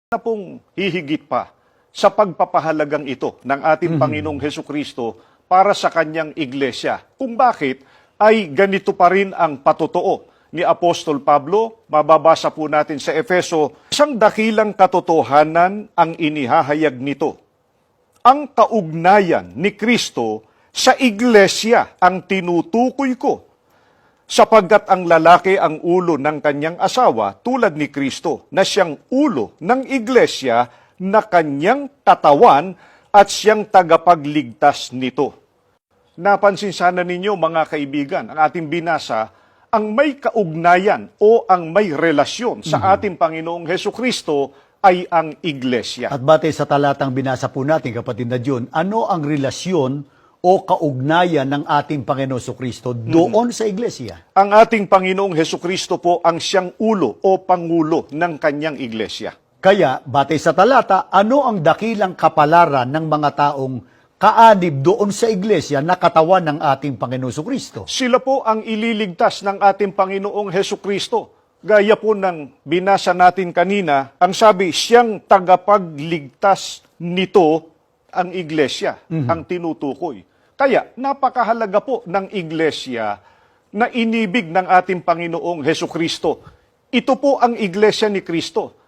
na pong hihigit pa sa pagpapahalagang ito ng ating Panginoong Hesukristo para sa kanyang iglesia. Kung bakit ay ganito pa rin ang patotoo ni Apostol Pablo. Mababasa po natin sa Efeso, isang dakilang katotohanan ang inihahayag nito. Ang kaugnayan ni Kristo sa iglesia ang tinutukoy ko, sapagkat ang lalaki ang ulo ng kanyang asawa tulad ni Kristo, na siyang ulo ng iglesia na kanyang katawan at siyang tagapagligtas nito. Napansin sana ninyo mga kaibigan, ang ating binasa, ang may kaugnayan o ang may relasyon sa ating Panginoong Hesukristo ay ang iglesia. At batay sa talatang binasa po natin, kapatid na John, ano ang relasyon o kaugnayan ng ating Panginoong Hesukristo doon sa iglesia? Ang ating Panginoong Hesukristo po ang siyang ulo o pangulo ng kanyang iglesia. Kaya, batay sa talata, ano ang dakilang kapalaran ng mga taong kaanib doon sa iglesia na katawan ng ating Panginoong Hesukristo? Sila po ang ililigtas ng ating Panginoong Hesukristo. Gaya po ng binasa natin kanina, ang sabi, siyang tagapagligtas nito ang iglesia, ang tinutukoy. Kaya, napakahalaga po ng iglesia na inibig ng ating Panginoong Hesukristo. Ito po ang iglesia ni Kristo.